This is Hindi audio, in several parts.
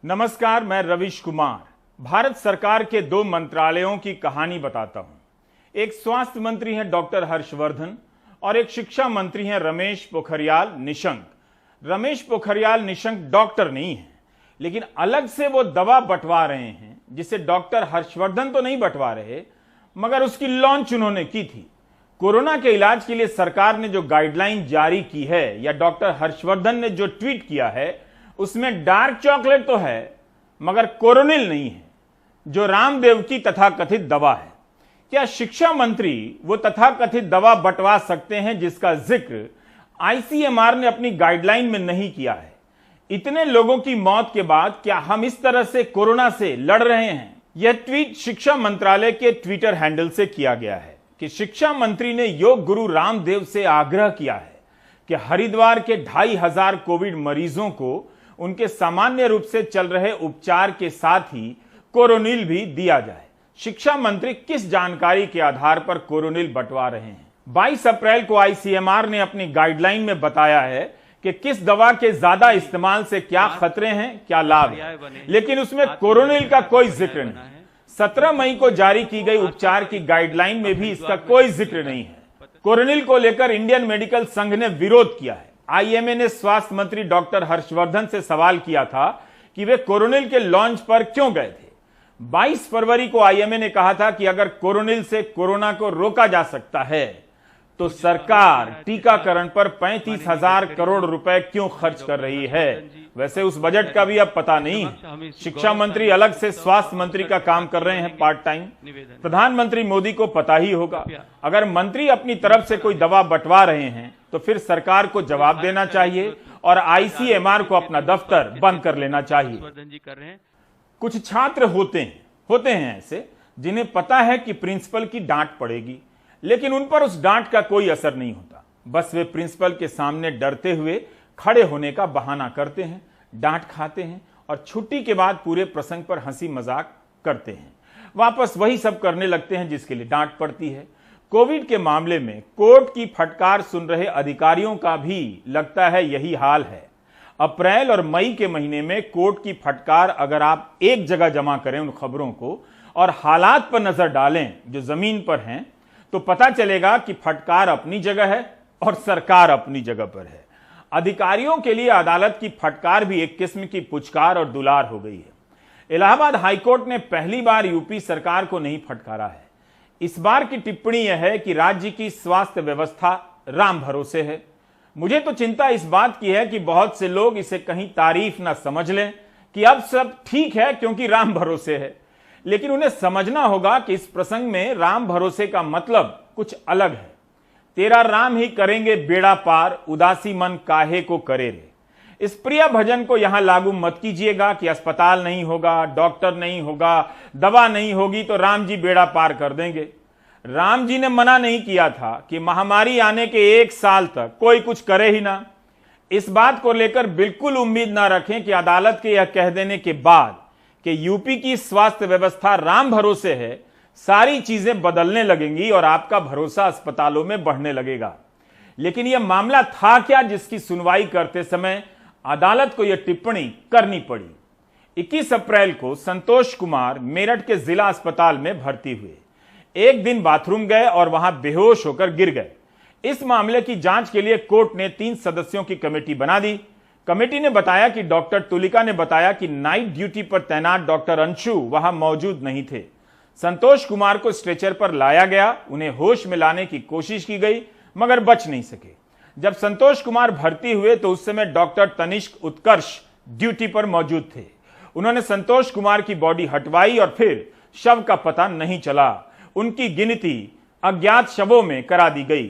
नमस्कार, मैं रविश कुमार। भारत सरकार के दो मंत्रालयों की कहानी बताता हूं। एक स्वास्थ्य मंत्री हैं डॉक्टर हर्षवर्धन और एक शिक्षा मंत्री हैं रमेश पोखरियाल निशंक। रमेश पोखरियाल निशंक डॉक्टर नहीं है, लेकिन अलग से वो दवा बंटवा रहे हैं जिसे डॉक्टर हर्षवर्धन तो नहीं बंटवा रहे, मगर उसकी लॉन्च उन्होंने की थी। कोरोना के इलाज के लिए सरकार ने जो गाइडलाइन जारी की है या डॉक्टर हर्षवर्धन ने जो ट्वीट किया है, उसमें डार्क चॉकलेट तो है मगर कोरोनिल नहीं है, जो रामदेव की तथाकथित दवा है। क्या शिक्षा मंत्री वो तथाकथित दवा बंटवा सकते हैं जिसका जिक्र आईसीएमआर ने अपनी गाइडलाइन में नहीं किया है? इतने लोगों की मौत के बाद क्या हम इस तरह से कोरोना से लड़ रहे हैं? यह ट्वीट शिक्षा मंत्रालय के ट्विटर हैंडल से किया गया है कि शिक्षा मंत्री ने योग गुरु रामदेव से आग्रह किया है कि हरिद्वार के 2500 कोविड मरीजों को उनके सामान्य रूप से चल रहे उपचार के साथ ही कोरोनिल भी दिया जाए। शिक्षा मंत्री किस जानकारी के आधार पर कोरोनिल बंटवा रहे हैं? 22 अप्रैल को आईसीएमआर ने अपनी गाइडलाइन में बताया है कि किस दवा के ज्यादा इस्तेमाल से क्या खतरे हैं, क्या लाभ है, लेकिन उसमें कोरोनिल का कोई जिक्र नहीं। 17 मई को जारी की गई उपचार की गाइडलाइन में भी इसका कोई जिक्र नहीं है। कोरोनिल को लेकर इंडियन मेडिकल संघ ने विरोध किया है। आईएमए ने स्वास्थ्य मंत्री डॉक्टर हर्षवर्धन से सवाल किया था कि वे कोरोनिल के लॉन्च पर क्यों गए थे। 22 फरवरी को आईएमए ने कहा था कि अगर कोरोनिल से कोरोना को रोका जा सकता है तो सरकार टीकाकरण पर 35,000 करोड़ रुपए क्यों खर्च कर रही है। वैसे उस बजट का भी अब पता नहीं। शिक्षा मंत्री अलग से स्वास्थ्य मंत्री का काम कर रहे हैं पार्ट टाइम। प्रधानमंत्री मोदी को पता ही होगा। अगर मंत्री अपनी तरफ से कोई दवा बंटवा रहे हैं तो फिर सरकार को जवाब देना चाहिए और आईसीएमआर को अपना दफ्तर बंद कर लेना चाहिए। कुछ छात्र होते हैं ऐसे जिन्हें पता है कि प्रिंसिपल की डांट पड़ेगी, लेकिन उन पर उस डांट का कोई असर नहीं होता। बस वे प्रिंसिपल के सामने डरते हुए खड़े होने का बहाना करते हैं, डांट खाते हैं और छुट्टी के बाद पूरे प्रसंग पर हंसी मजाक करते हैं। वापस वही सब करने लगते हैं जिसके लिए डांट पड़ती है। कोविड के मामले में कोर्ट की फटकार सुन रहे अधिकारियों का भी लगता है यही हाल है। अप्रैल और मई के महीने में कोर्ट की फटकार अगर आप एक जगह जमा करें उन खबरों को और हालात पर नजर डालें जो जमीन पर हैं, तो पता चलेगा कि फटकार अपनी जगह है और सरकार अपनी जगह पर है। अधिकारियों के लिए अदालत की फटकार भी एक किस्म की पुचकार और दुलार हो गई है। इलाहाबाद हाईकोर्ट ने पहली बार यूपी सरकार को नहीं फटकारा है। इस बार की टिप्पणी यह है कि राज्य की स्वास्थ्य व्यवस्था राम भरोसे है। मुझे तो चिंता इस बात की है कि बहुत से लोग इसे कहीं तारीफ ना समझ लें कि अब सब ठीक है क्योंकि राम भरोसे है, लेकिन उन्हें समझना होगा कि इस प्रसंग में राम भरोसे का मतलब कुछ अलग है। तेरा राम ही करेंगे बेड़ा पार, उदासी मन काहे को करे रे। इस प्रिय भजन को यहां लागू मत कीजिएगा कि अस्पताल नहीं होगा, डॉक्टर नहीं होगा, दवा नहीं होगी तो राम जी बेड़ा पार कर देंगे। राम जी ने मना नहीं किया था कि महामारी आने के 1 साल तक कोई कुछ करे ही ना। इस बात को लेकर बिल्कुल उम्मीद ना रखें कि अदालत के यह कह देने के बाद कि यूपी की स्वास्थ्य व्यवस्था राम भरोसे है, सारी चीजें बदलने लगेंगी और आपका भरोसा अस्पतालों में बढ़ने लगेगा। लेकिन यह मामला था क्या जिसकी सुनवाई करते समय अदालत को यह टिप्पणी करनी पड़ी? 21 अप्रैल को संतोष कुमार मेरठ के जिला अस्पताल में भर्ती हुए। एक दिन बाथरूम गए और वहां बेहोश होकर गिर गए। इस मामले की जांच के लिए कोर्ट ने 3 सदस्यों की कमेटी बना दी। कमेटी ने बताया कि डॉक्टर तुलिका ने बताया कि नाइट ड्यूटी पर तैनात डॉक्टर अंशु वहां मौजूद नहीं थे। संतोष कुमार को स्ट्रेचर पर लाया गया, उन्हें होश में लाने की कोशिश की गई मगर बच नहीं सके। जब संतोष कुमार भर्ती हुए तो उस समय डॉक्टर तनिष्क उत्कर्ष ड्यूटी पर मौजूद थे। उन्होंने संतोष कुमार की बॉडी हटवाई और फिर शव का पता नहीं चला। उनकी गिनती अज्ञात शवों में करा दी गई।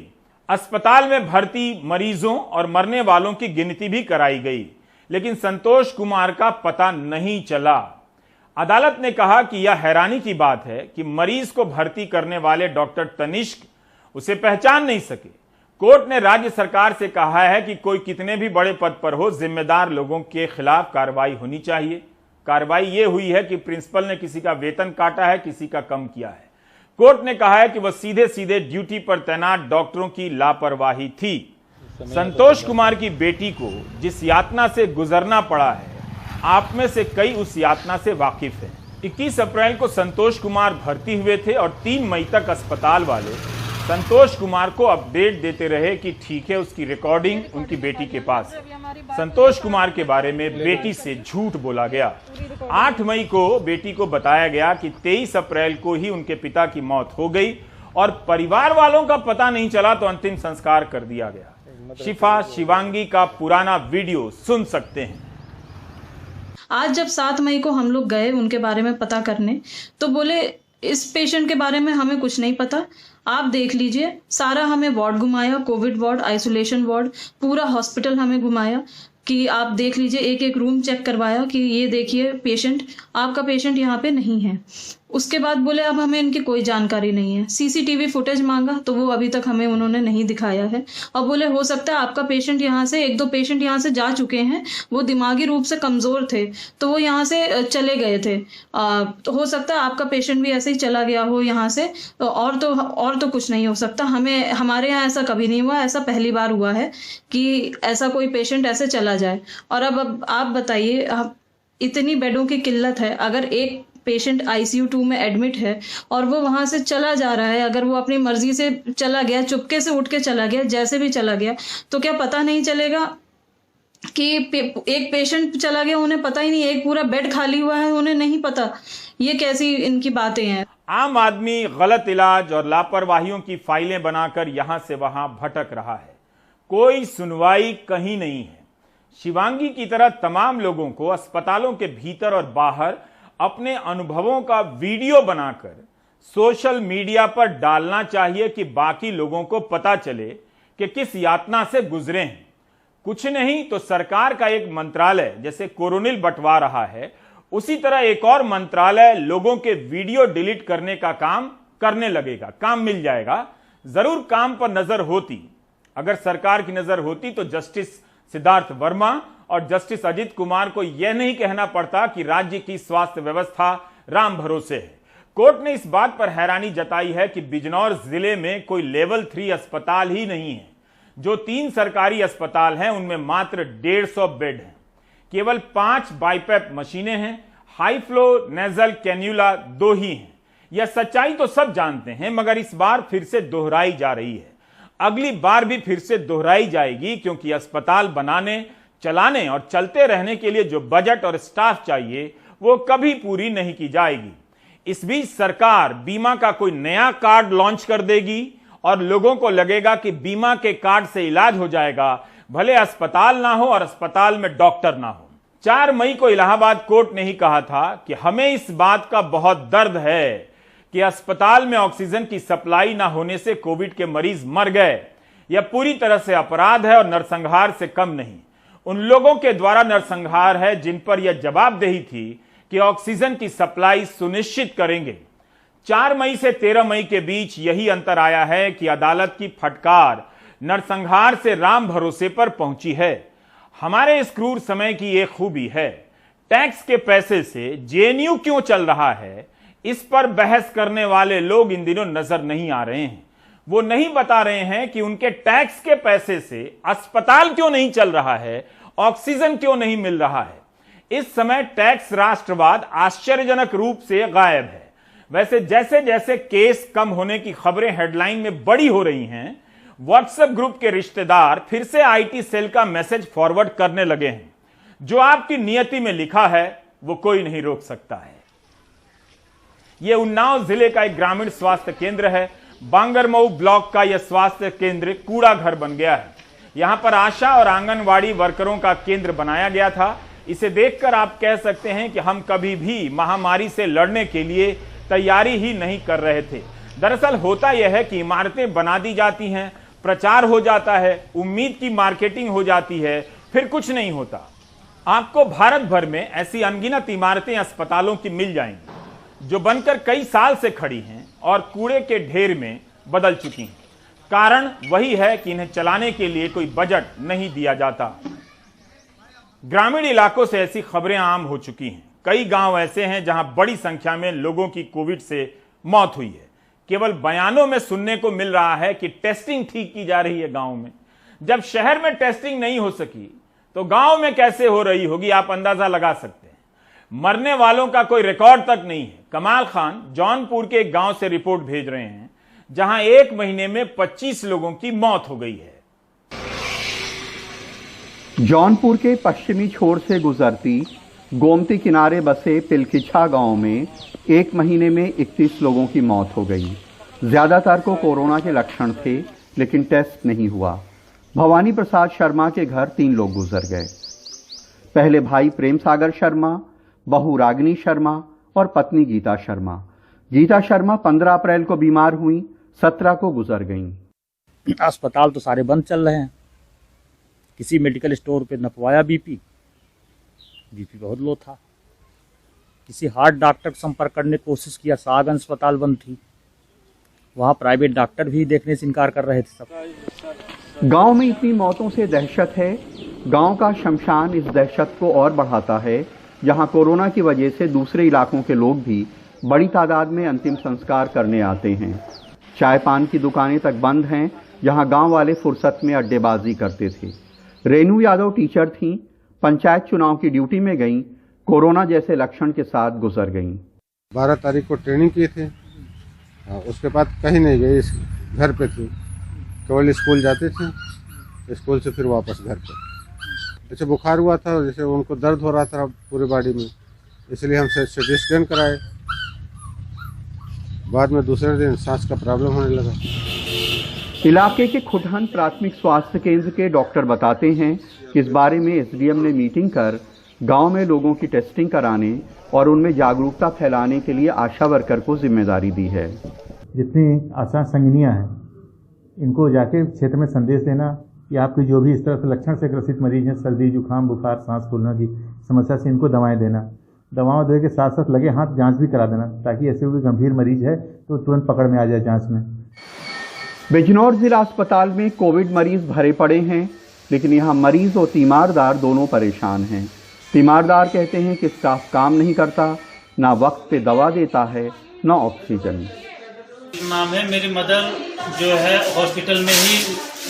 अस्पताल में भर्ती मरीजों और मरने वालों की गिनती भी कराई गई, लेकिन संतोष कुमार का पता नहीं चला। अदालत ने कहा कि यह हैरानी की बात है कि मरीज को भर्ती करने वाले डॉक्टर तनिष्क उसे पहचान नहीं सके। कोर्ट ने राज्य सरकार से कहा है कि कोई कितने भी बड़े पद पर हो, जिम्मेदार लोगों के खिलाफ कार्रवाई होनी चाहिए। कार्रवाई यह हुई है कि प्रिंसिपल ने किसी का वेतन काटा है, किसी का कम किया है। कोर्ट ने कहा है कि वह सीधे सीधे ड्यूटी पर तैनात डॉक्टरों की लापरवाही थी। संतोष कुमार की बेटी को जिस यातना से गुजरना पड़ा है, आप में से कई उस यातना से वाकिफ हैं। 21 अप्रैल को संतोष कुमार भर्ती हुए थे और 3 मई तक अस्पताल वाले संतोष कुमार को अपडेट देते रहे कि ठीक है, उसकी रिकॉर्डिंग उनकी बेटी के पास है। संतोष कुमार के बारे में बेटी से झूठ बोला गया। 8 मई को बेटी को बताया गया कि 23 अप्रैल को ही उनके पिता की मौत हो गई और परिवार वालों का पता नहीं चला तो अंतिम संस्कार कर दिया गया। शिफा शिवांगी का पुराना वीडियो सुन सकते हैं। आज जब 7 मई को हम लोग गए उनके बारे में पता करने, तो बोले इस पेशेंट के बारे में हमें कुछ नहीं पता, आप देख लीजिए। सारा हमें वार्ड घुमाया, कोविड वार्ड, आइसोलेशन वार्ड, पूरा हॉस्पिटल हमें घुमाया कि आप देख लीजिए। एक एक रूम चेक करवाया कि ये देखिए पेशेंट, आपका पेशेंट यहाँ पे नहीं है। उसके बाद बोले अब हमें इनकी कोई जानकारी नहीं है। सीसीटीवी फुटेज मांगा तो वो अभी तक हमें उन्होंने नहीं दिखाया है। और बोले हो सकता है आपका पेशेंट यहाँ से, 1-2 पेशेंट यहाँ से जा चुके हैं, वो दिमागी रूप से कमजोर थे तो वो यहाँ से चले गए थे। तो हो सकता है आपका पेशेंट भी ऐसे ही चला गया हो यहाँ से, और तो कुछ नहीं हो सकता। हमारे यहाँ ऐसा कभी नहीं हुआ, ऐसा पहली बार हुआ है कि ऐसा कोई पेशेंट ऐसे चला जाए। और अब आप बताइए, इतनी बेडों की किल्लत है, अगर एक पेशेंट ICU 2 में एडमिट है और वो वहां से चला जा रहा है, अगर वो अपनी मर्जी से चला गया, चुपके से उठ के चला गया, जैसे भी चला गया, तो क्या पता नहीं चलेगा कि एक पेशेंट चला गया, उन्हें पता ही नहीं, एक पूरा बेड खाली हुआ है, उन्हें नहीं पता। ये कैसी इनकी बातें हैं। आम आदमी गलत इलाज और लापरवाहियों की फाइलें बनाकर यहां से वहां भटक रहा है, कोई सुनवाई कहीं नहीं है। शिवांगी की तरह तमाम लोगों को अस्पतालों के भीतर और बाहर अपने अनुभवों का वीडियो बनाकर सोशल मीडिया पर डालना चाहिए कि बाकी लोगों को पता चले कि किस यातना से गुजरे हैं। कुछ नहीं तो सरकार का एक मंत्रालय जैसे कोरोनिल बंटवा रहा है, उसी तरह एक और मंत्रालय लोगों के वीडियो डिलीट करने का काम करने लगेगा। काम मिल जाएगा, जरूर काम पर नजर होती। अगर सरकार की नजर होती तो जस्टिस सिद्धार्थ वर्मा और जस्टिस अजित कुमार को यह नहीं कहना पड़ता कि राज्य की स्वास्थ्य व्यवस्था राम भरोसे है। कोर्ट ने इस बात पर हैरानी जताई है कि बिजनौर जिले में कोई लेवल 3 अस्पताल ही नहीं है। जो 3 सरकारी अस्पताल हैं उनमें मात्र 150 बेड हैं, केवल 5 बाइपैप मशीनें हैं, हाई फ्लो नेजल कैन्यूला 2 ही हैं। यह सच्चाई तो सब जानते हैं, मगर इस बार फिर से दोहराई जा रही है। अगली बार भी फिर से दोहराई जाएगी, क्योंकि अस्पताल बनाने, चलाने और चलते रहने के लिए जो बजट और स्टाफ चाहिए वो कभी पूरी नहीं की जाएगी। इस बीच सरकार बीमा का कोई नया कार्ड लॉन्च कर देगी और लोगों को लगेगा कि बीमा के कार्ड से इलाज हो जाएगा, भले अस्पताल ना हो और अस्पताल में डॉक्टर ना हो। 4 मई को इलाहाबाद कोर्ट ने ही कहा था कि हमें इस बात का बहुत दर्द है कि अस्पताल में ऑक्सीजन की सप्लाई ना होने से कोविड के मरीज मर गए। यह पूरी तरह से अपराध है और नरसंहार से कम नहीं। उन लोगों के द्वारा नरसंहार है जिन पर यह जवाबदेही थी कि ऑक्सीजन की सप्लाई सुनिश्चित करेंगे। 4 मई से 13 मई के बीच यही अंतर आया है कि अदालत की फटकार नरसंहार से राम भरोसे पर पहुंची है। हमारे इस क्रूर समय की एक खूबी है, टैक्स के पैसे से JNU क्यों चल रहा है, इस पर बहस करने वाले लोग इन दिनों नजर नहीं आ रहे हैं। वो नहीं बता रहे हैं कि उनके टैक्स के पैसे से अस्पताल क्यों नहीं चल रहा है, ऑक्सीजन क्यों नहीं मिल रहा है। इस समय टैक्स राष्ट्रवाद आश्चर्यजनक रूप से गायब है। वैसे जैसे जैसे केस कम होने की खबरें हेडलाइन में बड़ी हो रही हैं, व्हाट्सएप ग्रुप के रिश्तेदार फिर से IT सेल का मैसेज फॉरवर्ड करने लगे हैं। जो आपकी नियति में लिखा है वो कोई नहीं रोक सकता है। यह उन्नाव जिले का एक ग्रामीण स्वास्थ्य केंद्र है। बांगरमऊ ब्लॉक का यह स्वास्थ्य केंद्र कूड़ा घर बन गया है। यहां पर आशा और आंगनवाड़ी वर्करों का केंद्र बनाया गया था। इसे देखकर आप कह सकते हैं कि हम कभी भी महामारी से लड़ने के लिए तैयारी ही नहीं कर रहे थे। दरअसल होता यह है कि इमारतें बना दी जाती हैं, प्रचार हो जाता है, उम्मीद की मार्केटिंग हो जाती है, फिर कुछ नहीं होता। आपको भारत भर में ऐसी अनगिनत इमारतें अस्पतालों की मिल जाएंगी जो बनकर कई साल से खड़ी हैं और कूड़े के ढेर में बदल चुकी हैं। कारण वही है कि इन्हें चलाने के लिए कोई बजट नहीं दिया जाता। ग्रामीण इलाकों से ऐसी खबरें आम हो चुकी हैं। कई गांव ऐसे हैं जहां बड़ी संख्या में लोगों की कोविड से मौत हुई है। केवल बयानों में सुनने को मिल रहा है कि टेस्टिंग ठीक की जा रही है गांव में। जब शहर में टेस्टिंग नहीं हो सकी तो गांव में कैसे हो रही होगी आप अंदाजा लगा सकते हैं। मरने वालों का कोई रिकॉर्ड तक नहीं है। कमाल खान जौनपुर के एक गांव से रिपोर्ट भेज रहे हैं जहां एक महीने में 25 लोगों की मौत हो गई है। जौनपुर के पश्चिमी छोर से गुजरती गोमती किनारे बसे पिलखिछा गांव में एक महीने में 31 लोगों की मौत हो गई। ज्यादातर को कोरोना के लक्षण थे, लेकिन टेस्ट नहीं हुआ। भवानी प्रसाद शर्मा के घर 3 लोग गुजर गए। पहले भाई प्रेम सागर शर्मा, बहू रागिनी शर्मा और पत्नी गीता शर्मा। गीता शर्मा 15 अप्रैल को बीमार हुई, 17 को गुजर गईं। अस्पताल तो सारे बंद चल रहे हैं। किसी मेडिकल स्टोर पे नपवाया बीपी बहुत लो था। किसी हार्ट डॉक्टर से संपर्क करने की कोशिश किया, सागन अस्पताल बंद थी, वहाँ प्राइवेट डॉक्टर भी देखने से इनकार कर रहे थे सब। गांव में इतनी मौतों से दहशत है। गांव का शमशान इस दहशत को और बढ़ाता है। जहां कोरोना की वजह से दूसरे इलाकों के लोग भी बड़ी तादाद में अंतिम संस्कार करने आते हैं। चाय पान की दुकानें तक बंद हैं, जहां गांव वाले फुर्सत में अड्डेबाजी करते थे। रेनू यादव टीचर थीं, पंचायत चुनाव की ड्यूटी में गईं, कोरोना जैसे लक्षण के साथ गुजर गईं। 12 तारीख को ट्रेनिंग किए थे, उसके बाद कहीं नहीं गए, इस घर पे थे, केवल स्कूल जाते थे, स्कूल से फिर वापस घर पे। जैसे बुखार हुआ था, जैसे उनको दर्द हो रहा था पूरी बॉडी में, इसलिए हम सिटी स्कैन कराए। बाद में दूसरे दिन सांस का प्रॉब्लम होने लगा। इलाके के खुटहन प्राथमिक स्वास्थ्य केंद्र के डॉक्टर बताते हैं कि इस बारे में एसडीएम ने मीटिंग कर गांव में लोगों की टेस्टिंग कराने और उनमें जागरूकता फैलाने के लिए आशा वर्कर को जिम्मेदारी दी है। जितनी आशा संगिनियाँ हैं, इनको जाके क्षेत्र में संदेश देना कि आपके जो भी इस तरह से लक्षण से ग्रसित मरीज हैं, सर्दी जुकाम बुखार सांस फूलना की समस्या से, इनको दवाएं देना। दवाओं देने के साथ साथ लगे हाथ जांच भी करा देना, ताकि ऐसे कोई गंभीर मरीज है तो तुरंत पकड़ में आ जाए जांच में। बिजनौर जिला अस्पताल में कोविड मरीज भरे पड़े हैं, लेकिन यहाँ मरीज और तीमारदार दोनों परेशान हैं। तीमारदार कहते हैं कि स्टाफ काम नहीं करता, ना वक्त पे दवा देता है, ना ऑक्सीजन। नाम है, मेरी मदर जो है हॉस्पिटल में ही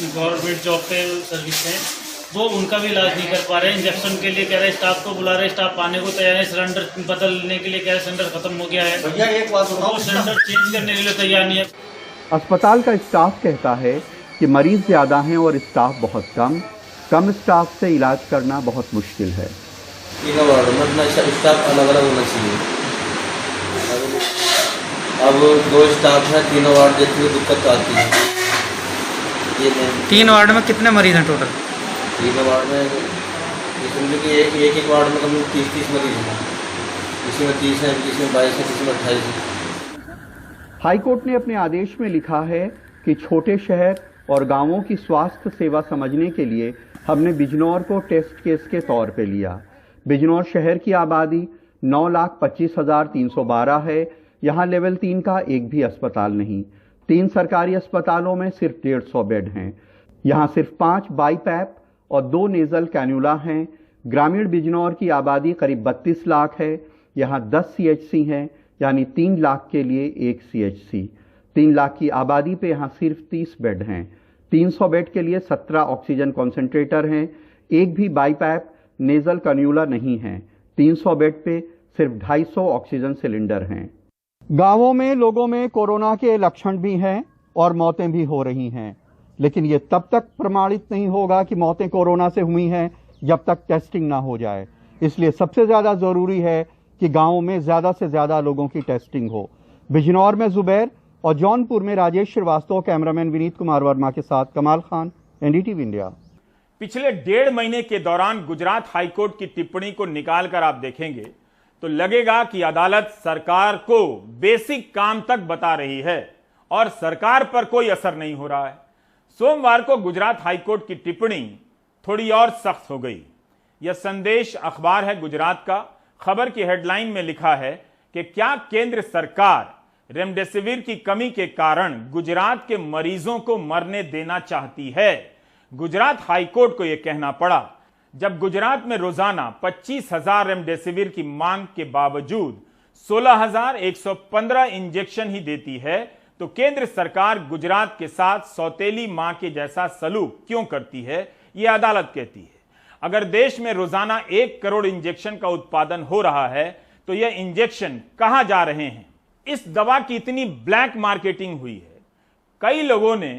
गवर्नमेंट जॉब पे सर्विस है, वो उनका भी इलाज नहीं कर पा रहे। इंजेक्शन के लिए कह रहे स्टाफ को बुला रहे, स्टाफ आने को तैयार है। सिलेंडर बदलने के लिए कह रहे सिलेंडर खत्म हो गया है, भैया एक बात बताओ, सिलेंडर चेंज करने के लिए तैयार नहीं है। अस्पताल का स्टाफ कहता है कि मरीज ज्यादा हैं और स्टाफ बहुत कम स्टाफ से इलाज करना बहुत मुश्किल है। तीनों वार्ड में स्टाफ अलग अलग होना चाहिए। अब 2 स्टाफ है, तीनों वार्ड जितनी दिक्कत आती है। ये 3 वार्ड में कितने मरीज हैं टोटल? 3 वार्ड में इसमें कि एक वार्ड में कम 30 मरीज हैं। किसी में 30 है, किसी में 22 है, किसी में 28 है। हाईकोर्ट ने अपने आदेश में लिखा है कि छोटे शहर और गांवों की स्वास्थ्य सेवा समझने के लिए हमने बिजनौर को टेस्ट केस के तौर पे लिया। बिजनौर शहर की आबादी 9,25,312 है। यहाँ लेवल 3 का एक भी अस्पताल नहीं। 3 सरकारी अस्पतालों में सिर्फ 150 बेड हैं। यहाँ सिर्फ 5 बाईपैप और 2 नेजल कैन्यूला हैं। ग्रामीण बिजनौर की आबादी करीब 32 लाख है। यहाँ 10 सीएचसी हैं, यानी 3 लाख के लिए 1 सीएचसी। 3 लाख की आबादी पे यहाँ सिर्फ 30 बेड हैं। 300 बेड के लिए 17 ऑक्सीजन कॉन्सेंट्रेटर हैं। एक भी बाईपैप नेजल कैन्यूला नहीं है। 300 बेड पे सिर्फ 250 ऑक्सीजन सिलेंडर हैं। गांवों में लोगों में कोरोना के लक्षण भी हैं और मौतें भी हो रही हैं, लेकिन ये तब तक प्रमाणित नहीं होगा कि मौतें कोरोना से हुई हैं जब तक टेस्टिंग ना हो जाए। इसलिए सबसे ज्यादा जरूरी है कि गांवों में ज्यादा से ज्यादा लोगों की टेस्टिंग हो। बिजनौर में जुबैर और जौनपुर में राजेश श्रीवास्तव, कैमरामैन विनीत कुमार वर्मा के साथ कमाल खान, एनडीटीवी इंडिया। पिछले 1.5 महीने के दौरान गुजरात हाईकोर्ट की टिप्पणी को निकालकर आप देखेंगे तो लगेगा कि अदालत सरकार को बेसिक काम तक बता रही है और सरकार पर कोई असर नहीं हो रहा है। सोमवार को गुजरात हाईकोर्ट की टिप्पणी थोड़ी और सख्त हो गई। यह संदेश अखबार है गुजरात का। खबर की हेडलाइन में लिखा है कि क्या केंद्र सरकार रेमडेसिविर की कमी के कारण गुजरात के मरीजों को मरने देना चाहती है। गुजरात हाईकोर्ट को यह कहना पड़ा जब गुजरात में रोजाना 25,000 रेमडेसिविर की मांग के बावजूद 16,115 इंजेक्शन ही देती है, तो केंद्र सरकार गुजरात के साथ सौतेली मां के जैसा सलूक क्यों करती है, यह अदालत कहती है। अगर देश में रोजाना 1 करोड़ इंजेक्शन का उत्पादन हो रहा है तो यह इंजेक्शन कहां जा रहे हैं? इस दवा की इतनी ब्लैक मार्केटिंग हुई है, कई लोगों ने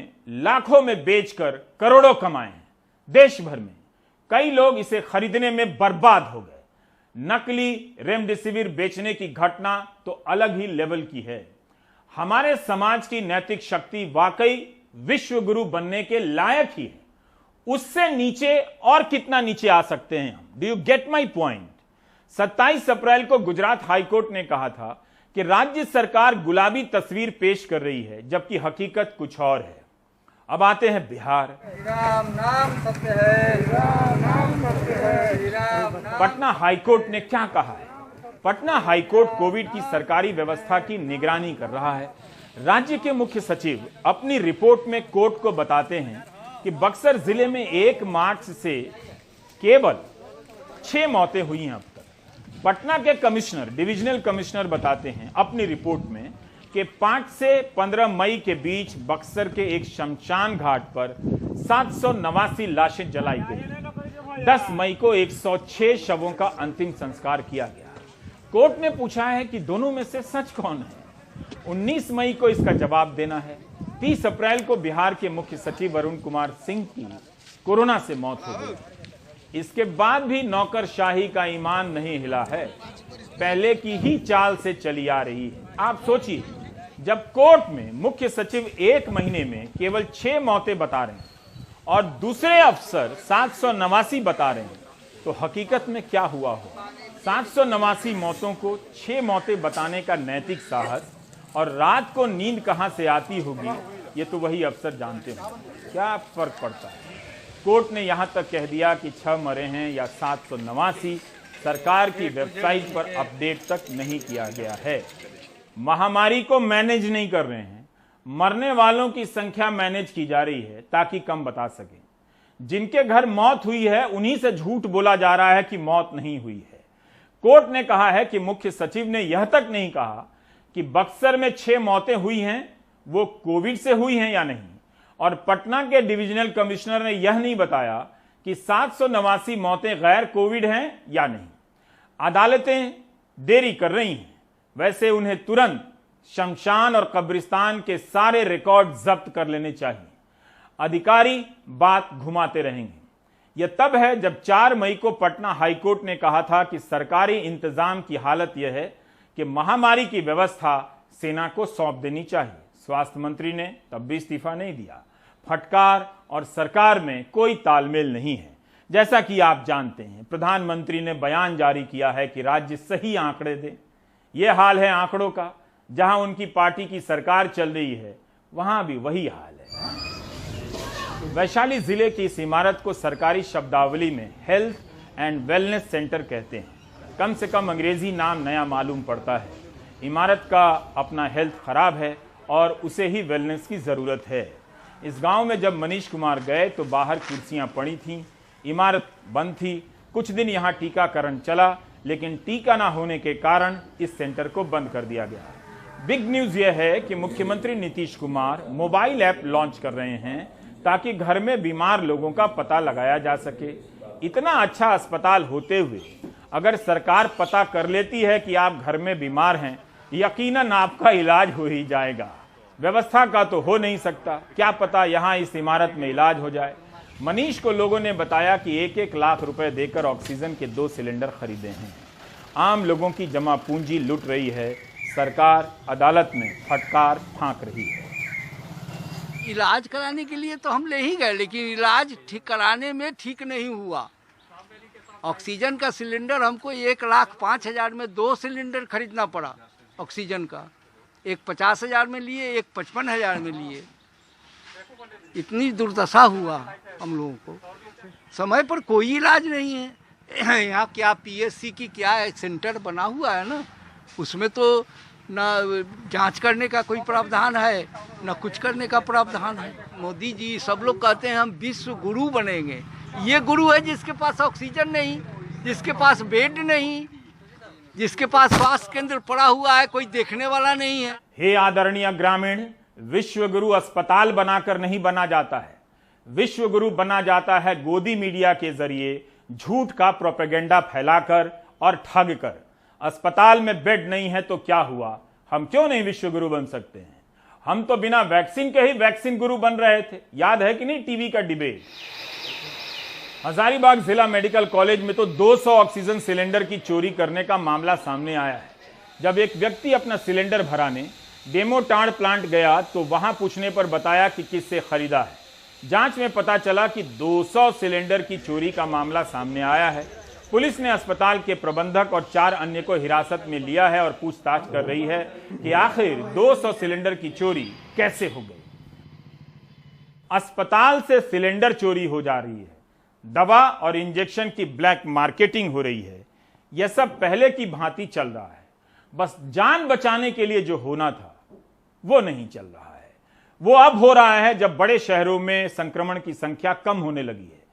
लाखों में बेचकर करोड़ों कमाए हैं। देश भर में कई लोग इसे खरीदने में बर्बाद हो गए। नकली रेमडेसिविर बेचने की घटना तो अलग ही लेवल की है। हमारे समाज की नैतिक शक्ति वाकई विश्व गुरु बनने के लायक ही है। उससे नीचे और कितना नीचे आ सकते हैं हम? Do you get my point? 27 अप्रैल को गुजरात हाईकोर्ट ने कहा था कि राज्य सरकार गुलाबी तस्वीर पेश कर रही है, जबकि हकीकत कुछ और है। अब आते हैं बिहार। राम नाम सत्य है, राम नाम सत्य है, राम नाम। पटना हाईकोर्ट ने क्या कहा है? पटना हाईकोर्ट कोविड की सरकारी व्यवस्था की निगरानी कर रहा है। राज्य के मुख्य सचिव अपनी रिपोर्ट में कोर्ट को बताते हैं कि बक्सर जिले में 1 मार्च से केवल 6 मौतें हुई हैं अब तक। पटना के कमिश्नर, डिविजनल कमिश्नर बताते हैं अपनी रिपोर्ट में कि 5 से 15 मई के बीच बक्सर के एक शमशान घाट पर 789 लाशें जलाई गई। 10 मई को 106 शवों का अंतिम संस्कार किया गया। कोर्ट ने पूछा है कि दोनों में से सच कौन है? 19 मई को इसका जवाब देना है। 30 अप्रैल को बिहार के मुख्य सचिव अरुण कुमार सिंह की कोरोना से मौत हो गई। इसके बाद भी नौकरशाही का ईमान नहीं हिला है, पहले की ही चाल से चली आ रही है। आप सोचिए, जब कोर्ट में मुख्य सचिव 1 महीने में केवल 6 मौतें बता रहे हैं और दूसरे अफसर 789 बता रहे हैं, तो हकीकत में क्या हुआ हो? 789 मौतों को 6 मौतें बताने का नैतिक साहस और रात को नींद कहां से आती होगी, ये तो वही अफसर जानते हैं। क्या फर्क पड़ता है? कोर्ट ने यहां तक कह दिया कि 6 मरे हैं या 789, सरकार की वेबसाइट पर अपडेट तक नहीं किया गया है। महामारी को मैनेज नहीं कर रहे हैं, मरने वालों की संख्या मैनेज की जा रही है ताकि कम बता सके। जिनके घर मौत हुई है उन्हीं से झूठ बोला जा रहा है कि मौत नहीं हुई है। कोर्ट ने कहा है कि मुख्य सचिव ने यह तक नहीं कहा कि बक्सर में 6 मौतें हुई हैं वो कोविड से हुई हैं या नहीं, और पटना के डिविजनल कमिश्नर ने यह नहीं बताया कि 789 मौतें गैर कोविड हैं या नहीं। अदालतें देरी कर रही हैं, वैसे उन्हें तुरंत शमशान और कब्रिस्तान के सारे रिकॉर्ड जब्त कर लेने चाहिए। अधिकारी बात घुमाते रहेंगे। यह तब है जब 4 मई को पटना हाईकोर्ट ने कहा था कि सरकारी इंतजाम की हालत यह है कि महामारी की व्यवस्था सेना को सौंप देनी चाहिए। स्वास्थ्य मंत्री ने तब भी इस्तीफा नहीं दिया। फटकार और सरकार में कोई तालमेल नहीं है। जैसा कि आप जानते हैं, प्रधानमंत्री ने बयान जारी किया है कि राज्य सही आंकड़े दे। यह हाल है आंकड़ों का। जहां उनकी पार्टी की सरकार चल रही है वहां भी वही हाल है। वैशाली जिले की इस इमारत को सरकारी शब्दावली में हेल्थ एंड वेलनेस सेंटर कहते हैं। कम से कम अंग्रेजी नाम नया मालूम पड़ता है। इमारत का अपना हेल्थ खराब है और उसे ही वेलनेस की जरूरत है। इस गांव में जब मनीष कुमार गए तो बाहर कुर्सियां पड़ी थीं, इमारत बंद थी। कुछ दिन यहां टीकाकरण चला, लेकिन टीका ना होने के कारण इस सेंटर को बंद कर दिया गया। बिग न्यूज यह है कि मुख्यमंत्री Nitish Kumar mobile app launch कर रहे हैं ताकि घर में बीमार लोगों का पता लगाया जा सके। इतना अच्छा अस्पताल होते हुए अगर सरकार पता कर लेती है कि आप घर में बीमार हैं, यकीनन आपका इलाज हो ही जाएगा। व्यवस्था का तो हो नहीं सकता, क्या पता यहां इस इमारत में इलाज हो जाए। मनीष को लोगों ने बताया कि 1-1 लाख रुपए देकर ऑक्सीजन के 2 सिलेंडर खरीदे हैं। आम लोगों की जमा पूंजी लूट रही है। सरकार अदालत में फटकार फांक रही है। इलाज कराने के लिए तो हम ले ही गए, लेकिन इलाज ठीक कराने में ठीक नहीं हुआ। ऑक्सीजन का सिलेंडर हमको 1,05,000 में 2 सिलेंडर खरीदना पड़ा ऑक्सीजन का। एक 50,000 में लिए, एक 55,000 में लिए। इतनी दुर्दशा हुआ हम लोगों को। समय पर कोई इलाज नहीं है। यहाँ क्या पीएससी की क्या सेंटर बना हुआ है ना, उसमें तो न जांच करने का कोई प्रावधान है, न कुछ करने का प्रावधान है। मोदी जी सब लोग कहते हैं हम विश्व गुरु बनेंगे। ये गुरु है जिसके पास ऑक्सीजन नहीं, जिसके पास बेड नहीं, जिसके पास स्वास्थ्य केंद्र पड़ा हुआ है, कोई देखने वाला नहीं है। हे आदरणीय ग्रामीण, विश्व गुरु अस्पताल बनाकर नहीं बना जाता है। विश्व गुरु बना जाता है गोदी मीडिया के जरिए, झूठ का प्रोपेगेंडा फैलाकर और ठग कर। अस्पताल में बेड नहीं है तो क्या हुआ, हम क्यों नहीं विश्व गुरु बन सकते हैं? हम तो बिना वैक्सीन के ही वैक्सीन गुरु बन रहे थे, याद है कि नहीं टीवी का डिबेट। हजारीबाग जिला मेडिकल कॉलेज में तो 200 ऑक्सीजन सिलेंडर की चोरी करने का मामला सामने आया है। जब एक व्यक्ति अपना सिलेंडर भराने डेमोटांड प्लांट गया तो वहां पूछने पर बताया कि किससे खरीदा है। जांच में पता चला कि 200 सिलेंडर की चोरी का मामला सामने आया है। पुलिस ने अस्पताल के प्रबंधक और 4 अन्य को हिरासत में लिया है और पूछताछ कर रही है कि आखिर 200 सिलेंडर की चोरी कैसे हो गई। अस्पताल से सिलेंडर चोरी हो जा रही है, दवा और इंजेक्शन की ब्लैक मार्केटिंग हो रही है। यह सब पहले की भांति चल रहा है। बस जान बचाने के लिए जो होना था वो नहीं चल रहा है। वो अब हो रहा है जब बड़े शहरों में संक्रमण की संख्या कम होने लगी है।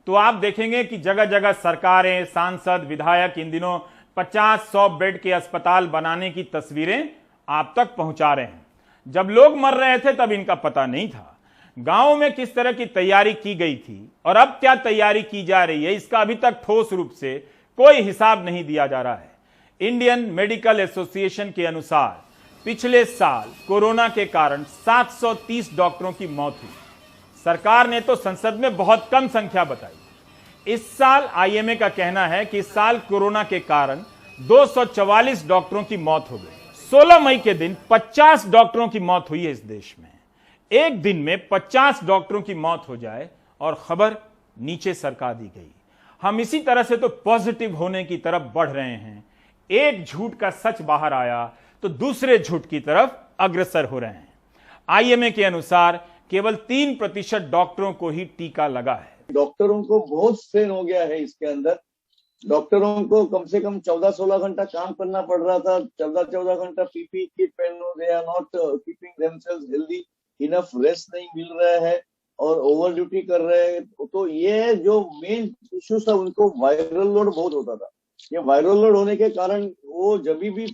तो आप देखेंगे कि जगह जगह सरकारें, सांसद, विधायक इन दिनों 50-100 बेड के अस्पताल बनाने की तस्वीरें आप तक पहुंचा रहे हैं। जब लोग मर रहे थे तब इनका पता नहीं था। गांव में किस तरह की तैयारी की गई थी और अब क्या तैयारी की जा रही है, इसका अभी तक ठोस रूप से कोई हिसाब नहीं दिया जा रहा है। इंडियन मेडिकल एसोसिएशन के अनुसार पिछले साल कोरोना के कारण 730 डॉक्टरों की मौत हुई। सरकार ने तो संसद में बहुत कम संख्या बताई। इस साल आईएमए का कहना है कि इस साल कोरोना के कारण 244 डॉक्टरों की मौत हो गई। 16 मई के दिन 50 डॉक्टरों की मौत हुई है इस देश में। एक दिन में 50 डॉक्टरों की मौत हो जाए और खबर नीचे सरका दी गई। हम इसी तरह से तो पॉजिटिव होने की तरफ बढ़ रहे हैं। एक झूठ का सच बाहर आया तो दूसरे झूठ की तरफ अग्रसर हो रहे हैं। आईएमए के अनुसार केवल 3% डॉक्टरों को ही टीका लगा है। डॉक्टरों को बहुत स्ट्रेन हो गया है इसके अंदर। डॉक्टरों को कम से कम 14-16 घंटा काम करना पड़ रहा था। 14 घंटा पीपी किट पहनो, they are not keeping themselves healthy, enough rest नहीं मिल रहा है और ओवर ड्यूटी कर रहे हैं। तो ये जो मेन इश्यू था, उनको वायरल लोड बहुत होता था। ये वायरल लोड होने के कारण वो जब भी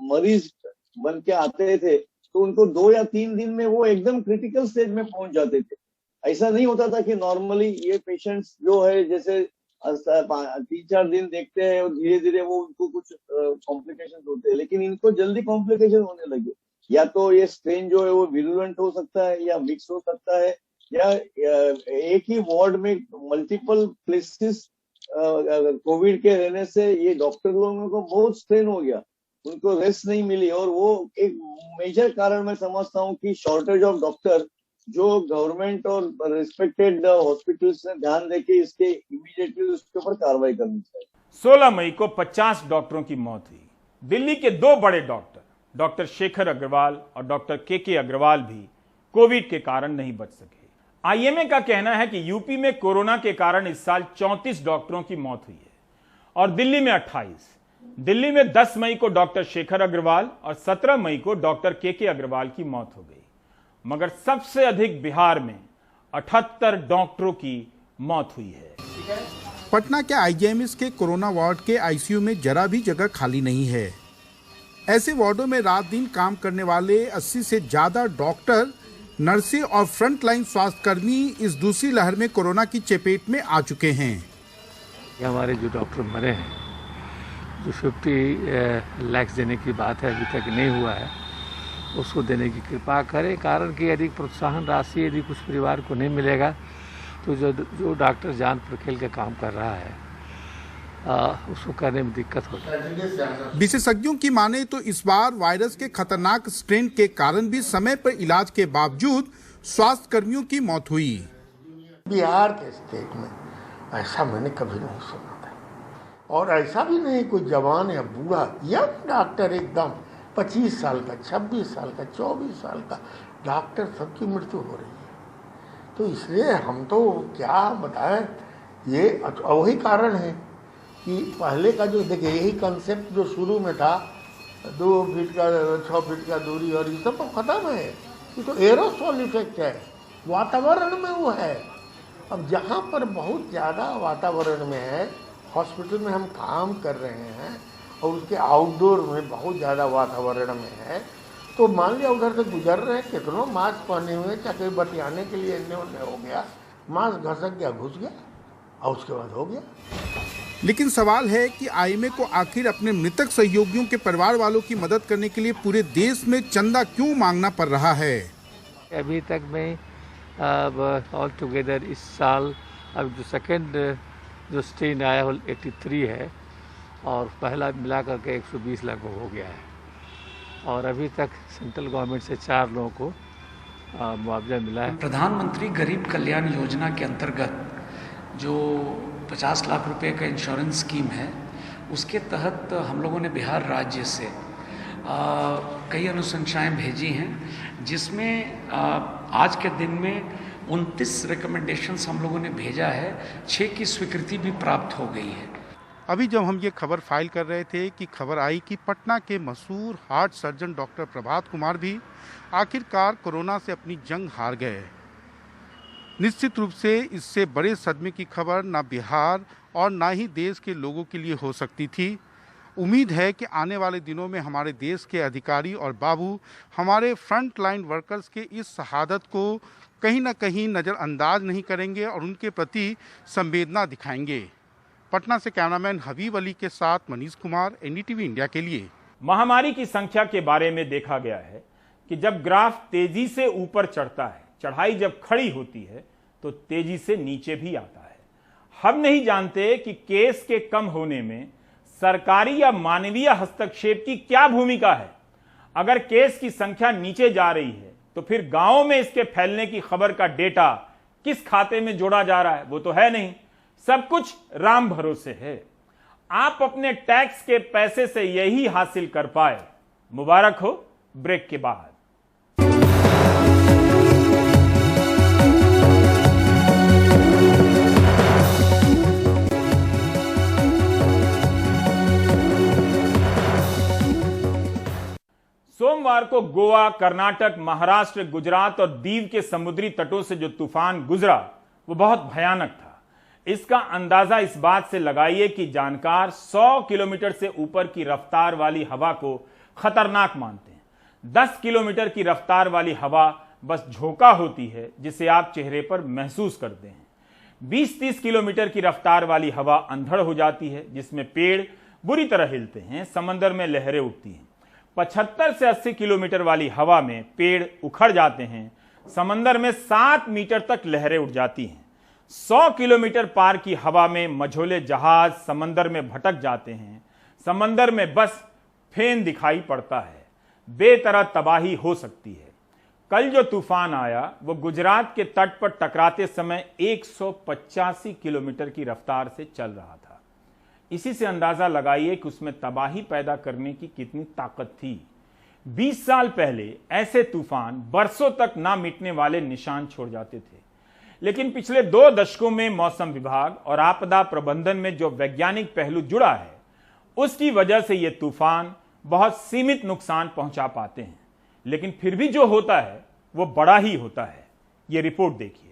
मरीज बन के आते थे तो उनको 2 या 3 दिन में वो एकदम क्रिटिकल स्टेज में पहुंच जाते थे। ऐसा नहीं होता था कि नॉर्मली ये पेशेंट्स जो है जैसे 3-4 दिन देखते हैं और धीरे धीरे वो उनको कुछ कॉम्प्लिकेशन होते हैं, लेकिन इनको जल्दी कॉम्प्लिकेशन होने लगे। या तो ये स्ट्रेन जो है वो विरुलेंट हो सकता है या मिक्स हो सकता है, या एक ही वार्ड में मल्टीपल प्लेसेस कोविड के रहने से ये डॉक्टर लोगों को बहुत स्ट्रेन हो गया, उनको रेस्ट नहीं मिली। और वो एक मेजर कारण मैं समझता हूँ कि शॉर्टेज ऑफ डॉक्टर, जो गवर्नमेंट और रिस्पेक्टेड हॉस्पिटल्स ने ध्यान देके इसके इमीडिएटली उसके ऊपर कार्रवाई करनी चाहिए। 16 मई को 50 डॉक्टरों की मौत हुई। दिल्ली के 2 बड़े डॉक्टर शेखर अग्रवाल और डॉक्टर के अग्रवाल भी कोविड के कारण नहीं बच सके। आईएमए का कहना है कि यूपी में कोरोना के कारण इस साल 34 डॉक्टरों की मौत हुई है और दिल्ली में 28। दिल्ली में 10 मई को डॉक्टर शेखर अग्रवाल और 17 मई को डॉक्टर के अग्रवाल की मौत हो गई। मगर सबसे अधिक बिहार में 78 डॉक्टरों की मौत हुई है। पटना के आईजीएमएस के कोरोना वार्ड के आईसीयू में जरा भी जगह खाली नहीं है। ऐसे वार्डों में रात दिन काम करने वाले 80 से ज्यादा डॉक्टर, नर्सें और फ्रंटलाइन स्वास्थ्यकर्मी इस दूसरी लहर में कोरोना की चपेट में आ चुके हैं। ये हमारे जो डॉक्टर मरे हैं, जो 50 लाख देने की बात है अभी तक नहीं हुआ है, उसको देने की कृपा करें। कारण कि यदि प्रोत्साहन राशि यदि कुछ परिवार को नहीं मिलेगा तो जो डॉक्टर जान पर खेल के काम कर रहा है उसको करने में दिक्कत होती है। विशेषज्ञों की माने तो इस बार वायरस के खतरनाक स्ट्रेन के कारण भी समय पर इलाज के बावजूद स्वास्थ्य कर्मियों की मौत हुई। बिहार के स्टेट में ऐसा मैंने कभी नहीं सुना था, और ऐसा भी नहीं कोई जवान या बूढ़ा यंग डॉक्टर एकदम 25 साल का, 26 साल का, 24 साल का डॉक्टर सबकी मृत्यु हो रही है। तो इसलिए हम तो क्या बताएं, ये वही कारण है कि पहले का जो देखिए यही कंसेप्ट जो शुरू में था 2 फीट का 6 फीट का दूरी और ये सब खत्म है। ये तो एरोसोल इफेक्ट है, वातावरण में वो है। अब जहाँ पर बहुत ज़्यादा वातावरण में है, हॉस्पिटल में हम काम कर रहे हैं और उसके आउटडोर में बहुत ज़्यादा वातावरण में है, तो मान लिया उधर से गुजर रहे हैं, कितनों मास्क पहने हुए, चाहे बतियाने के लिए इन्ने उन्ने हो गया, मास्क घसक गया, घुस गया और उसके बाद हो गया। लेकिन सवाल है कि आईएमए को आखिर अपने मृतक सहयोगियों के परिवार वालों की मदद करने के लिए पूरे देश में चंदा क्यों मांगना पड़ रहा है। अभी तक में अब ऑल टुगेदर इस साल अब जो सेकेंड जो स्ट्रेन आया वो 83 है और पहला मिला करके 120 लगभग हो गया है और अभी तक सेंट्रल गवर्नमेंट से 4 लोगों को मुआवजा मिला है। प्रधानमंत्री गरीब कल्याण योजना के अंतर्गत जो 50 लाख रुपए का इंश्योरेंस स्कीम है उसके तहत हम लोगों ने बिहार राज्य से कई अनुशंसाएं भेजी हैं जिसमें आज के दिन में 29 रिकमेंडेशंस हम लोगों ने भेजा है, 6 की स्वीकृति भी प्राप्त हो गई है। अभी जब हम ये खबर फाइल कर रहे थे कि खबर आई कि पटना के मशहूर heart surgeon doctor Prabhat Kumar भी आखिरकार कोरोना से अपनी जंग हार गए। निश्चित रूप से इससे बड़े सदमे की खबर ना बिहार और ना ही देश के लोगों के लिए हो सकती थी। उम्मीद है कि आने वाले दिनों में हमारे देश के अधिकारी और बाबू हमारे फ्रंट लाइन वर्कर्स के इस शहादत को कहीं ना कहीं नज़रअंदाज नहीं करेंगे और उनके प्रति संवेदना दिखाएंगे। पटना से कैमरामैन हबीब अली के साथ मनीष कुमार, एनडीटीवी इंडिया के लिए। महामारी की संख्या के बारे में देखा गया है कि जब ग्राफ तेजी से ऊपर चढ़ता है, चढ़ाई जब खड़ी होती है तो तेजी से नीचे भी आता है। हम नहीं जानते कि केस के कम होने में सरकारी या मानवीय हस्तक्षेप की क्या भूमिका है। अगर केस की संख्या नीचे जा रही है तो फिर गांवों में इसके फैलने की खबर का डेटा किस खाते में जोड़ा जा रहा है वो तो है नहीं। सब कुछ राम भरोसे है। आप अपने टैक्स के पैसे से यही हासिल कर पाए, मुबारक हो। ब्रेक के बाद सोमवार को गोवा, कर्नाटक, महाराष्ट्र, गुजरात और दीव के समुद्री तटों से जो तूफान गुजरा वो बहुत भयानक था। इसका अंदाजा इस बात से लगाइए कि जानकार 100 किलोमीटर से ऊपर की रफ्तार वाली हवा को खतरनाक मानते हैं। 10 किलोमीटर की रफ्तार वाली हवा बस झोंका होती है जिसे आप चेहरे पर महसूस करते हैं। 20-30 किलोमीटर की रफ्तार वाली हवा अंधड़ हो जाती है जिसमें पेड़ बुरी तरह हिलते हैं, समंदर में लहरें उठती हैं। 75 से 80 किलोमीटर वाली हवा में पेड़ उखड़ जाते हैं, समंदर में 7 मीटर तक लहरें उठ जाती हैं। 100 किलोमीटर पार की हवा में मझोले जहाज समंदर में भटक जाते हैं, समंदर में बस फेन दिखाई पड़ता है। बेतरह तबाही हो सकती है। कल जो तूफान आया वो गुजरात के तट पर टकराते समय 185 किलोमीटर की रफ्तार से चल रहा था। इसी से अंदाजा लगाइए कि उसमें तबाही पैदा करने की कितनी ताकत थी। 20 साल पहले ऐसे तूफान बरसों तक ना मिटने वाले निशान छोड़ जाते थे, लेकिन पिछले 2 दशकों में मौसम विभाग और आपदा प्रबंधन में जो वैज्ञानिक पहलू जुड़ा है उसकी वजह से ये तूफान बहुत सीमित नुकसान पहुंचा पाते हैं, लेकिन फिर भी जो होता है वो बड़ा ही होता है। ये रिपोर्ट देखिए।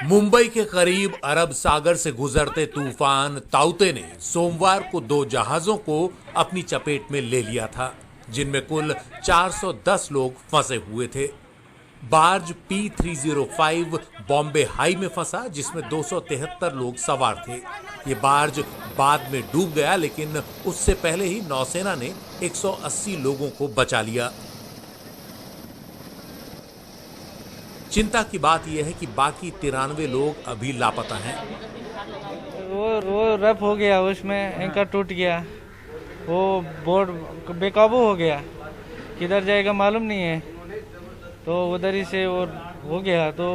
मुंबई के करीब अरब सागर से गुजरते तूफान ताउते ने सोमवार को 2 जहाजों को अपनी चपेट में ले लिया था, जिनमें कुल 410 लोग फंसे हुए थे। बार्ज P305 बॉम्बे हाई में फंसा जिसमें 273 लोग सवार थे। ये बार्ज बाद में डूब गया, लेकिन उससे पहले ही नौसेना ने 180 लोगों को बचा लिया। चिंता की बात यह है कि बाकी 93 लोग अभी लापता हैं। वो रफ हो गया, उसमें एंकर टूट गया, वो बोर्ड बेकाबू हो गया, किधर जाएगा मालूम नहीं है, तो उधर ही से वो हो गया। तो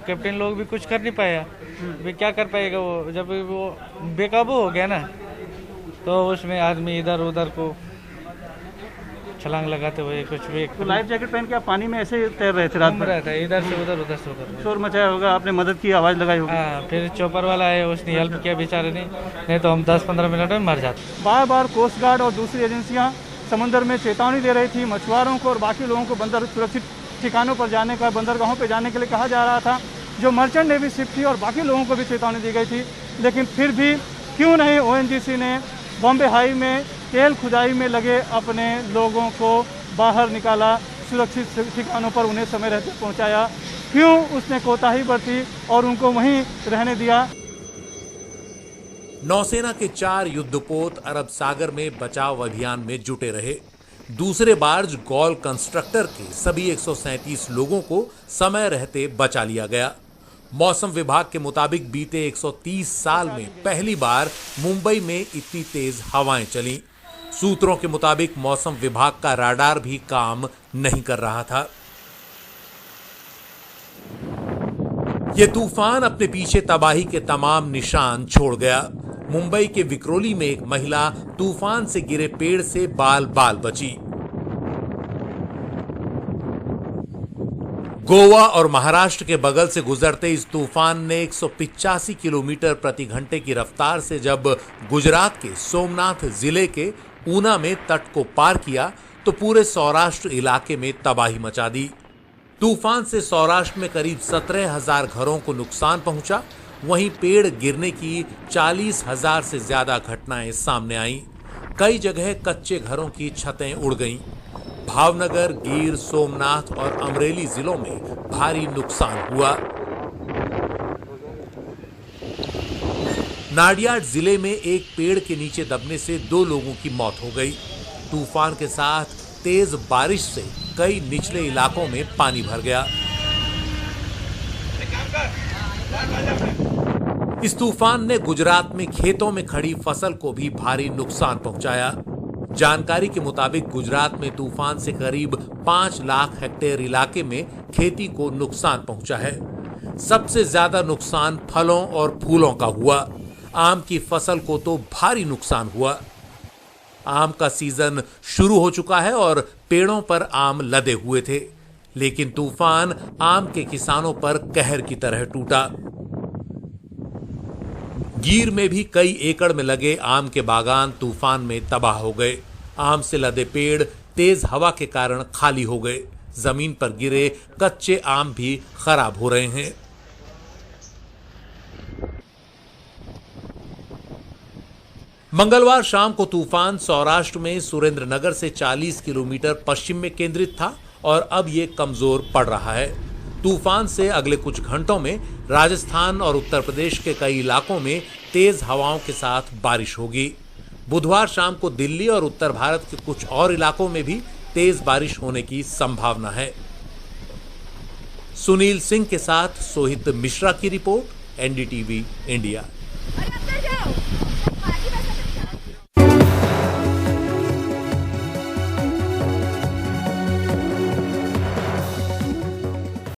कैप्टन लोग भी कुछ कर नहीं पाया, भी क्या कर पाएगा वो, जब वो बेकाबू हो गया ना, तो उसमें आदमी इधर उधर को छलांग लगाते हुए कुछ भी। तो लाइफ जैकेट पहन के आप पानी में ऐसे तैर रहे थे रात में? रहा था इधर से उधर, उधर से उधर। शोर मचाया होगा, आपने मदद की, आवाज़ लगाई होगी। हाँ, फिर चॉपर वाला है, उसने हेल्प किया बेचारे ने, नहीं तो हम 10-15 मिनट में मर जाते। बार बार कोस्ट गार्ड और दूसरी एजेंसियाँ समंदर में चेतावनी दे रही थी मछुआरों को और बाकी लोगों को बंदर सुरक्षित ठिकानों पर जाने का, बंदरगाहों पर जाने के लिए कहा जा रहा था। जो मर्चेंट नेवी शिप थी और बाकी लोगों को भी चेतावनी दी गई थी, लेकिन फिर भी क्यों नहीं ONGC ने बॉम्बे हाई में तेल खुदाई में लगे अपने लोगों को बाहर निकाला, सुरक्षित ठिकानों पर उन्हें समय रहते पहुंचाया। क्यों उसने कोताही बरती और उनको वहीं रहने दिया? नौसेना के 4 युद्धपोत अरब सागर में बचाव अभियान में जुटे रहे। दूसरे बार्ज गॉल कंस्ट्रक्टर के सभी 137 लोगों को समय रहते बचा लिया गया। मौसम विभाग के मुताबिक बीते 130 साल में पहली बार मुंबई में इतनी तेज हवाएं चली। सूत्रों के मुताबिक मौसम विभाग का राडार भी काम नहीं कर रहा था। यह तूफान अपने पीछे तबाही के तमाम निशान छोड़ गया। मुंबई के विक्रोली में एक महिला तूफान से गिरे पेड़ से बाल बाल बची। गोवा और महाराष्ट्र के बगल से गुजरते इस तूफान ने 185 किलोमीटर प्रति घंटे की रफ्तार से जब गुजरात के सोमनाथ जिले के ऊना में तट को पार किया तो पूरे सौराष्ट्र इलाके में तबाही मचा दी। तूफान से सौराष्ट्र में करीब 17,000 घरों को नुकसान पहुंचा। वहीं पेड़ गिरने की 40,000 से ज्यादा घटनाएं सामने आईं। कई जगह कच्चे घरों की छतें उड़ गईं। भावनगर, गिर, सोमनाथ और अमरेली जिलों में भारी नुकसान हुआ। नाडियाड जिले में एक पेड़ के नीचे दबने से 2 लोगों की मौत हो गई। तूफान के साथ तेज बारिश से कई निचले इलाकों में पानी भर गया। इस तूफान ने गुजरात में खेतों में खड़ी फसल को भी भारी नुकसान पहुंचाया। जानकारी के मुताबिक गुजरात में तूफान से करीब 5 लाख हेक्टेयर इलाके में खेती को नुकसान पहुंचा है। सबसे ज्यादा नुकसान फलों और फूलों का हुआ। आम की फसल को तो भारी नुकसान हुआ। आम का सीजन शुरू हो चुका है और पेड़ों पर आम लदे हुए थे, लेकिन तूफान आम के किसानों पर कहर की तरह टूटा। गिर में भी कई एकड़ में लगे आम के बागान तूफान में तबाह हो गए। आम से लदे पेड़ तेज हवा के कारण खाली हो गए। जमीन पर गिरे कच्चे आम भी खराब हो रहे हैं। मंगलवार शाम को तूफान सौराष्ट्र में सुरेंद्रनगर से 40 किलोमीटर पश्चिम में केंद्रित था और अब यह कमजोर पड़ रहा है। तूफान से अगले कुछ घंटों में राजस्थान और उत्तर प्रदेश के कई इलाकों में तेज हवाओं के साथ बारिश होगी। बुधवार शाम को दिल्ली और उत्तर भारत के कुछ और इलाकों में भी तेज बारिश होने की संभावना है। सुनील सिंह के साथ सोहित मिश्रा की रिपोर्ट, एनडीटीवी इंडिया।